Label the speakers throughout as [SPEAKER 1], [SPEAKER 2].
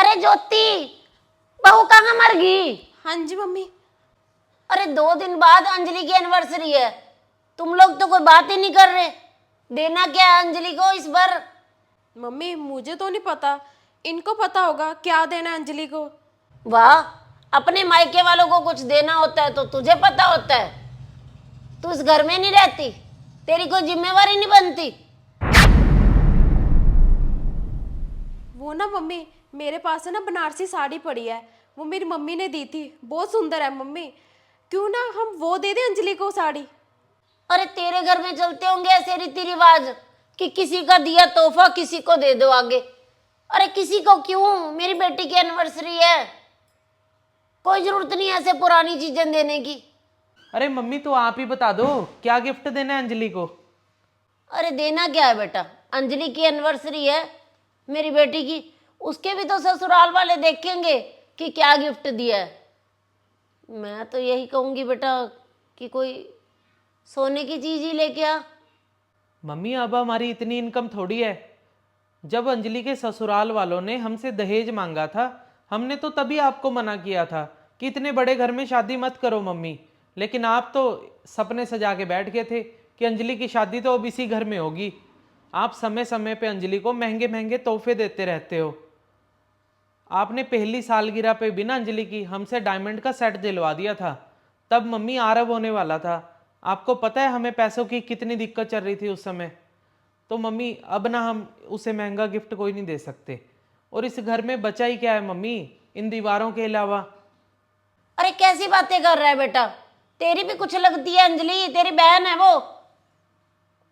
[SPEAKER 1] अरे ज्योति, बहू कहाँ मर गई?
[SPEAKER 2] हाँ जी मम्मी।
[SPEAKER 1] अरे 2 दिन बाद अंजलि की एनिवर्सरी है, तुम लोग तो कोई बात ही नहीं कर रहे। देना क्या है अंजलि को इस बार?
[SPEAKER 2] मम्मी मुझे तो नहीं पता, इनको पता होगा क्या देना है अंजलि को।
[SPEAKER 1] वाह, अपने मायके वालों को कुछ देना होता है तो तुझे पता होता है। तू इस घर में नहीं रहती, तेरी कोई जिम्मेवारी नहीं बनती।
[SPEAKER 2] वो ना मम्मी, मेरे पास है ना बनारसी साड़ी पड़ी है, वो मेरी मम्मी ने दी थी, बहुत सुंदर है मम्मी। क्यों ना हम वो दे दें अंजलि को साड़ी।
[SPEAKER 1] अरे तेरे घर में चलते होंगे ऐसे रीति रिवाज कि किसी का दिया तोहफा किसी को दे दो आगे। अरे किसी को क्यों, मेरी बेटी की एनिवर्सरी है, कोई जरूरत नहीं ऐसे पुरानी चीजें देने की।
[SPEAKER 3] अरे मम्मी तो आप ही बता दो क्या गिफ्ट देना है अंजलि को।
[SPEAKER 1] अरे देना क्या है बेटा, अंजलि की एनिवर्सरी है मेरी बेटी की, उसके भी तो ससुराल वाले देखेंगे कि क्या गिफ्ट दिया है। मैं तो यही कहूंगी बेटा कि कोई सोने की चीज ही लेके आ।
[SPEAKER 3] मम्मी अब हमारी इतनी इनकम थोड़ी है। जब अंजलि के ससुराल वालों ने हमसे दहेज मांगा था, हमने तो तभी आपको मना किया था कि इतने बड़े घर में शादी मत करो मम्मी। लेकिन आप तो सपने सजा के बैठ गए थे कि अंजलि की शादी तो अब इसी घर में होगी। आप समय समय पे अंजलि को महंगे महंगे तोहफे देते रहते हो। आपने पहली सालगिरह पे बिना अंजलि की हमसे डायमंड का सेट दिलवा दिया था, तब मम्मी आरब होने वाला था। आपको पता है हमें पैसों की कितनी दिक्कत चल रही थी उस समय। तो मम्मी अब ना हम उसे महंगा गिफ्ट कोई नहीं दे सकते। और इस घर में बचा ही क्या है मम्मी इन दीवारों के अलावा।
[SPEAKER 1] अरे कैसी बातें कर रहा है बेटा, तेरी भी कुछ लगती है अंजलि, तेरी बहन है वो।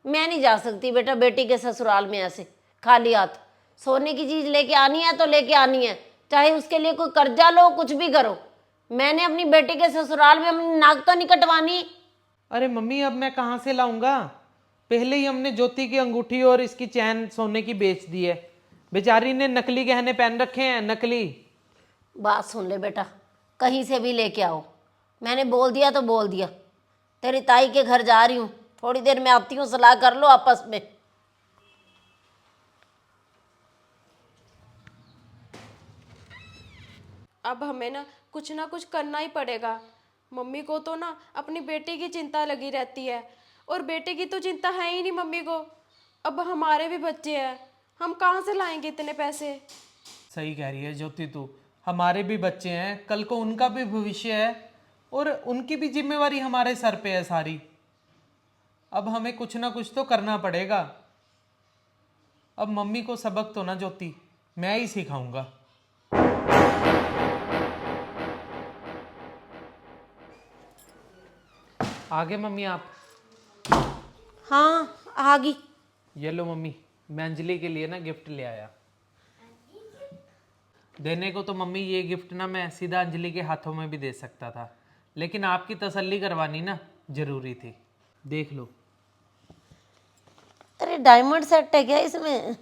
[SPEAKER 1] मैं नहीं जा सकती बेटा बेटी के ससुराल में ऐसे खाली हाथ। सोने की चीज लेके आनी है तो लेके आनी है, चाहे उसके लिए कोई कर्जा लो, कुछ भी करो। मैंने अपनी बेटी के ससुराल में अपनी नाक तो नहीं कटवानी।
[SPEAKER 3] अरे मम्मी अब मैं कहाँ से लाऊंगा? पहले ही हमने ज्योति की अंगूठी और इसकी चैन सोने की बेच दी है। बेचारी ने नकली गहने पहन रखे हैं, नकली।
[SPEAKER 1] बात सुन ले बेटा, कहीं से भी लेके आओ, मैंने बोल दिया तो बोल दिया। तेरी ताई के घर जा रही हूँ, थोड़ी देर में आती हूँ, सलाह कर लो आपस में।
[SPEAKER 2] अब हमें ना कुछ करना ही पड़ेगा। मम्मी को तो ना अपनी बेटी की चिंता लगी रहती है, और बेटे की तो चिंता है ही नहीं मम्मी को। अब हमारे भी बच्चे हैं, हम कहाँ से लाएंगे इतने पैसे।
[SPEAKER 3] सही कह रही है ज्योति तू। हमारे भी बच्चे हैं, कल को उनका भी भविष्य है, और उनकी भी जिम्मेवारी हमारे सर पे है सारी। अब हमें कुछ ना कुछ तो करना पड़ेगा। अब मम्मी को सबक तो ना ज्योति मैं ही सिखाऊंगा। आगे मम्मी आप।
[SPEAKER 1] हाँ आ गई।
[SPEAKER 3] ये लो मम्मी, मैं अंजलि के लिए ना गिफ्ट ले आया। देने को तो मम्मी ये गिफ्ट ना मैं सीधा अंजलि के हाथों में भी दे सकता था, लेकिन आपकी तसल्ली करवानी ना जरूरी थी। देख लो।
[SPEAKER 1] अरे डायमंड सेट है क्या इसमें?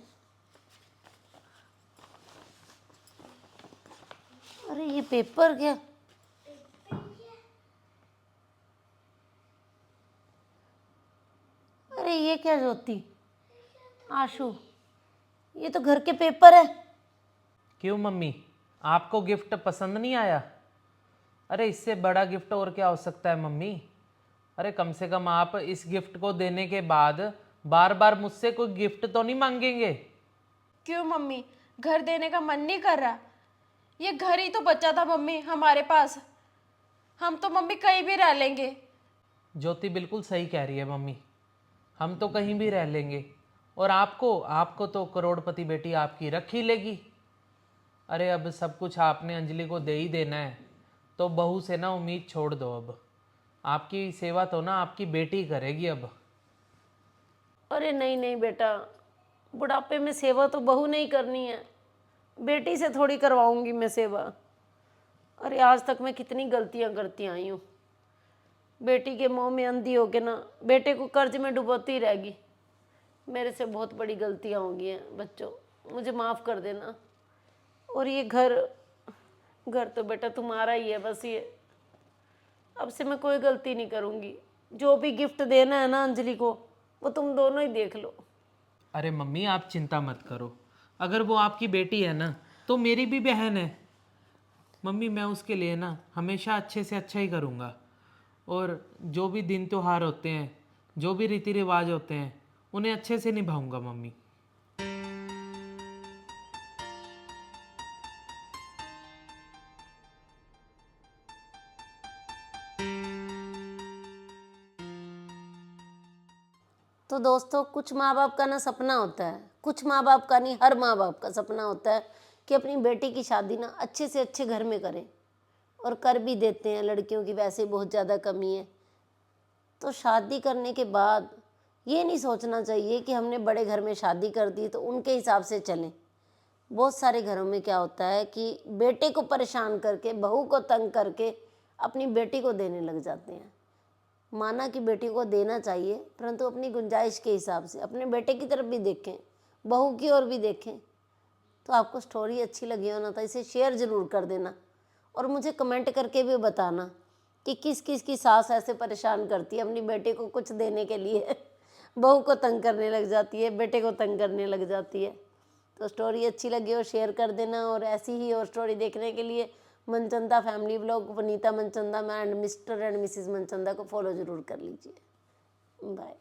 [SPEAKER 1] अरे ये पेपर क्या? अरे ये क्या ज्योति, आशु, ये तो घर के पेपर है।
[SPEAKER 3] क्यों मम्मी, आपको गिफ्ट पसंद नहीं आया? अरे इससे बड़ा गिफ्ट और क्या हो सकता है मम्मी? अरे कम से कम आप इस गिफ्ट को देने के बाद बार बार मुझसे कोई गिफ्ट तो नहीं मांगेंगे।
[SPEAKER 2] क्यों मम्मी, घर देने का मन नहीं कर रहा? ये घर ही तो बचा था मम्मी हमारे पास, हम तो मम्मी कहीं भी रह लेंगे।
[SPEAKER 3] ज्योति बिल्कुल सही कह रही है मम्मी, हम तो कहीं भी रह लेंगे, और आपको आपको तो करोड़पति बेटी आपकी रख ही लेगी। अरे अब सब कुछ आपने अंजलि को दे ही देना है, तो बहू से ना उम्मीद छोड़ दो। अब आपकी सेवा तो ना आपकी बेटी करेगी अब।
[SPEAKER 1] अरे नहीं नहीं बेटा, बुढ़ापे में सेवा तो बहू नहीं करनी है, बेटी से थोड़ी करवाऊंगी मैं सेवा। अरे आज तक मैं कितनी गलतियां करती आई हूँ, बेटी के मोह में अंधी होके ना बेटे को कर्ज में डुबोती रहेगी। मेरे से बहुत बड़ी गलतियां हो गई हैं बच्चों, मुझे माफ़ कर देना। और ये घर घर तो बेटा तुम्हारा ही है बस, ये अब से मैं कोई गलती नहीं करूँगी। जो भी गिफ्ट देना है ना अंजलि को, वो तुम दोनों ही देख लो।
[SPEAKER 3] अरे मम्मी आप चिंता मत करो, अगर वो आपकी बेटी है ना तो मेरी भी बहन है मम्मी, मैं उसके लिए ना हमेशा अच्छे से अच्छा ही करूँगा। और जो भी दिन त्योहार होते हैं, जो भी रीति रिवाज होते हैं, उन्हें अच्छे से निभाऊंगा मम्मी।
[SPEAKER 1] तो दोस्तों, कुछ माँ बाप का ना सपना होता है, कुछ माँ बाप का नहीं, हर माँ बाप का सपना होता है कि अपनी बेटी की शादी ना अच्छे से अच्छे घर में करें, और कर भी देते हैं। लड़कियों की वैसे ही बहुत ज़्यादा कमी है। तो शादी करने के बाद ये नहीं सोचना चाहिए कि हमने बड़े घर में शादी कर दी तो उनके हिसाब से चलें। बहुत सारे घरों में क्या होता है कि बेटे को परेशान करके, बहू को तंग करके अपनी बेटी को देने लग जाते हैं। माना कि बेटी को देना चाहिए, परंतु अपनी गुंजाइश के हिसाब से। अपने बेटे की तरफ भी देखें, बहू की ओर भी देखें। तो आपको स्टोरी अच्छी लगी हो ना तो इसे शेयर ज़रूर कर देना, और मुझे कमेंट करके भी बताना कि किस किस की सास ऐसे परेशान करती है अपनी बेटे को कुछ देने के लिए बहू को तंग करने लग जाती है, बेटे को तंग करने लग जाती है। तो स्टोरी अच्छी लगी हो शेयर कर देना, और ऐसी ही और स्टोरी देखने के लिए Manchanda family vlog, Vanita Manchanda and mister and Mrs Manchanda को फॉलो ज़रूर कर लीजिए। बाय।